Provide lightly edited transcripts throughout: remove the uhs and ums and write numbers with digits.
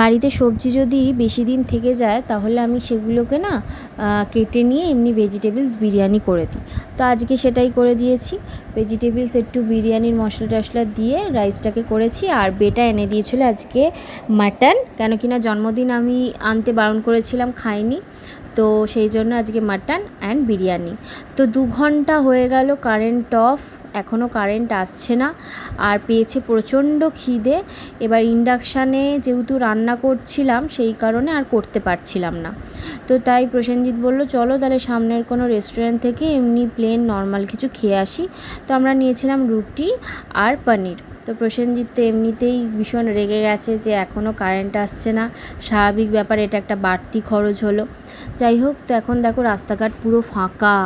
বাড়িতে সবজি যদি বেশি দিন থেকে যায় তাহলে আমি সেগুলোকে না কেটে নিয়ে এমনি ভেজিটেবলস বিরিয়ানি করে দিই। তো আজকে সেটাই করে দিয়েছি। ভেজিটেবলস একটু বিরিয়ানির মশলা টশলা দিয়ে রাইসটাকে করেছি। আর বেটা এনে দিয়েছিলো আজকে মাটন, কেন কি না জন্মদিন আমি আনতে বারণ করেছিলাম, খাইনি। তো সেই জন্য আজকে মাটন অ্যান্ড বিরিয়ানি। তো 2 ঘন্টা হয়ে গেল কারেন্ট অফ, এখনও কারেন্ট আসছে না। আর পেয়েছে প্রচণ্ড খিদে। এবার ইন্ডাকশানে যেহেতু রান্না করছিলাম সেই কারণে আর করতে পারছিলাম না। তো তাই প্রসেনজিৎ বলল চলো তাহলে সামনের কোনো রেস্টুরেন্ট থেকে এমনি প্লেন নর্মাল কিছু খেয়ে আসি। তো আমরা নিয়েছিলাম রুটি আর পনির। তো প্রসেনজিৎ তো এমনিতেই ভীষণ রেগে গেছে যে এখনও কারেন্ট আসছে না, স্বাভাবিক ব্যাপার, এটা একটা বাড়তি খরচ হলো। যাই হোক, তো এখন দেখো রাস্তাঘাট পুরো ফাঁকা।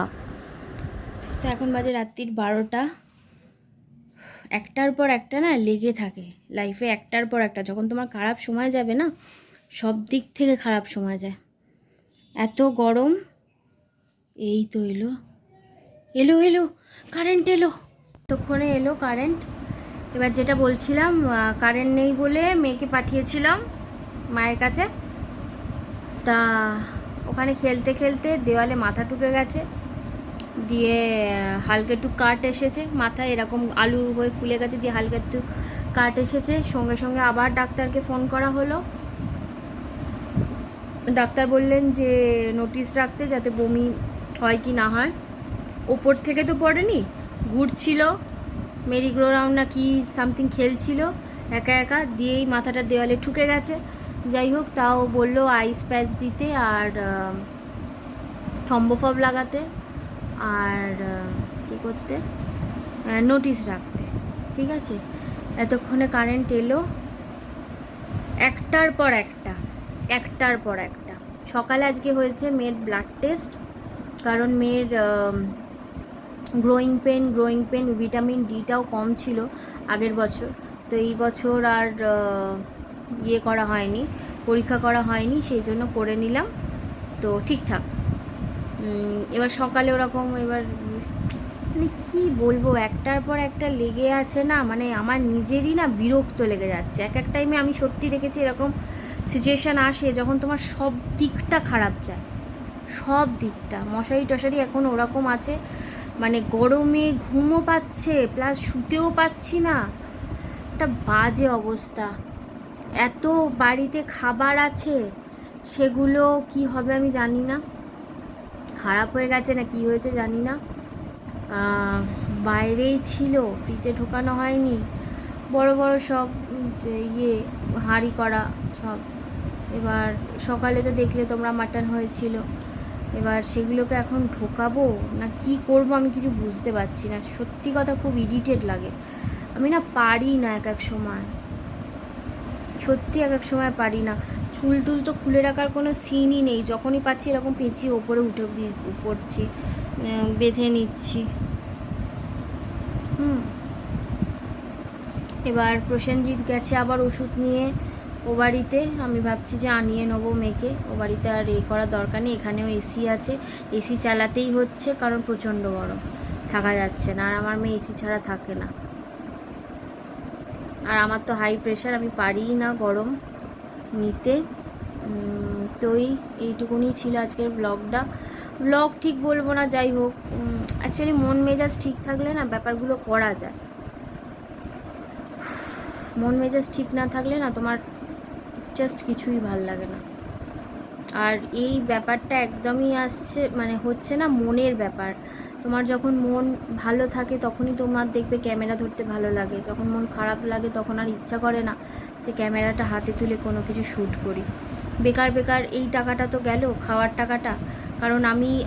তো এখন বাজে রাত্রির 12টা। একটার পর একটা না লেগে থাকে লাইফে, একটার পর একটা। যখন তোমার খারাপ সময় যাবে না, সব দিক থেকে খারাপ সময় যায়। এত গরম। এই তো এলো এলো এলো কারেন্ট এলো, ততক্ষণে এলো কারেন্ট। এবার যেটা বলছিলাম, কারেন্ট নেই বলে মেয়েকে পাঠিয়েছিলাম মায়ের কাছে। তা ওখানে খেলতে খেলতে দেওয়ালে মাথা ঠুকে গেছে, দিয়ে হালকা একটু কাট এসেছে মাথায়, এরকম আলুর হয়ে ফুলে গেছে, দিয়ে হালকা একটু কাট এসেছে। সঙ্গে সঙ্গে আবার ডাক্তারকে ফোন করা হলো। ডাক্তার বললেন যে নোটিশ রাখতে, যাতে বমি হয় কি না হয়। ওপর থেকে তো পড়েনি, ঘুরছিল, মেরিগ্রো রাউন্ড না কি সামথিং খেলছিল একা একা, দিয়েই মাথাটা দেওয়ালে ঠুকে গেছে। যাই হোক, তাও বললো আইস প্যাচ দিতে আর থম্বোফব লাগাতে আর কী করতে, নোটিশ রাখতে। ঠিক আছে, এতক্ষণে কারেন্ট এলো। একটার পর একটা, একটার পর একটা। সকালে আজকে হয়েছে মেয়ের ব্লাড টেস্ট, কারণ মেয়ের গ্রোয়িং পেন ভিটামিন ডিটাও কম ছিল আগের বছর। তো এই বছর আর ইয়ে করা হয়নি, পরীক্ষা করা হয়নি, সেই জন্য করে নিলাম। তো ঠিকঠাক। এবার সকালে ওরকম, এবার মানে কী বলবো, একটার পর একটা লেগে আছে না, মানে আমার নিজেরই না বিরক্ত লেগে যাচ্ছে। এক এক টাইমে আমি সত্যি দেখেছি এরকম সিচুয়েশান আসে যখন তোমার সব দিকটা খারাপ যায়, সব দিকটা। মশারি টশারি এখন ওরকম আছে, মানে গরমে ঘুমও পাচ্ছে প্লাস শুতেও পাচ্ছি না, একটা বাজে অবস্থা। এত বাড়িতে খাবার আছে, সেগুলো কি হবে আমি জানি না, খারাপ হয়ে গেছে না কি হয়েছে জানি না। বাইরেই ছিল, ফ্রিজে ঢোকানো হয়নি, বড় বড় সব ইয়ে হাঁড়ি করা সব। এবার সকালে তো দেখলে তোমরা মাটন হয়েছিল, এবার সেগুলোকে এখন ঢোকাবো না কি করব আমি কিছু বুঝতে পারছি না। সত্যি কথা খুব ইরিটেট লাগে। আমি না পারি না এক এক সময়, সত্যি এক এক সময় পারি না। চুল টুল তো খুলে রাখার কোনো সিনই নেই, যখনই পাচ্ছি এরকম পেঁচিয়ে ওপরে উঠে পড়ছি, বেঁধে নিচ্ছি। এবার প্রসেনজিৎ গেছে আবার ওষুধ নিয়ে ও বাড়িতে। আমি ভাবছি যে আনিয়ে নেবো মেয়েকে, ও বাড়িতে আর করার দরকার নেই, এখানেও এসি আছে, এসি চালাতেই হচ্ছে, কারণ প্রচণ্ড গরম, থাকা যাচ্ছে না। আর আমার মেয়ে এসি ছাড়া থাকে না, আর আমার তো হাই প্রেশার, আমি পারিই না গরম নিতে। তো এইটুকুনি ছিল আজকের ব্লগ ঠিক বলবো না, যাই হোক। অ্যাকচুয়ালি মন মেজাজ ঠিক থাকলে না ব্যাপারগুলো করা যায়, মন মেজাজ ঠিক না থাকলে না তোমার জাস্ট কিছুই ভাল লাগে না। আর এই ব্যাপারটা একদমই আসছে, মানে হচ্ছে না মনের ব্যাপার। তোমার যখন মন ভালো থাকে তখনই তোমার দেখবে ক্যামেরা ধরতে ভালো লাগে, যখন মন খারাপ লাগে তখন আর ইচ্ছা করে না যে ক্যামেরাটা হাতে তুলে কোনো কিছু শ্যুট করি। বেকার বেকার এই টাকাটা তো গেল, খাওয়ার টাকাটা, কারণ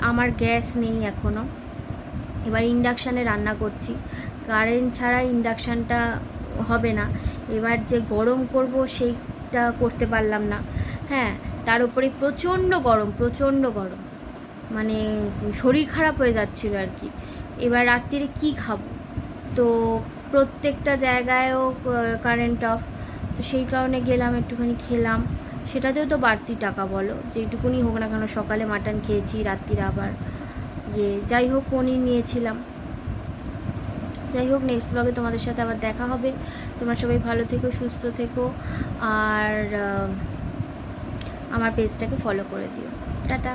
আমার গ্যাস নেই এখনও। এবার ইন্ডাকশানে রান্না করছি, কারেন্ট ছাড়া ইন্ডাকশানটা হবে না। এবার যে গরম করব সেইটা করতে পারলাম না। হ্যাঁ, তার উপরে প্রচণ্ড গরম, মানে শরীর খারাপ হয়ে যাচ্ছিল আর কি। এবার রাত্রিরে কি খাবো, তো প্রত্যেকটা জায়গায়ও কারেন্ট অফ। তো সেই কারণে গেলাম, একটুখানি খেলাম, সেটাতেও তো বাড়তি টাকা, বলো যেটুকুনি হোক না কেন। সকালে মাটন খেয়েছি, রাত্রিরে আবার যাই হোক পনির নিয়েছিলাম। যাই হোক, নেক্সট ব্লগে তোমাদের সাথে আবার দেখা হবে। তোমরা সবাই ভালো থেকো, সুস্থ থেকো, আর আমার পেজটাকে ফলো করে দিও। টাটা।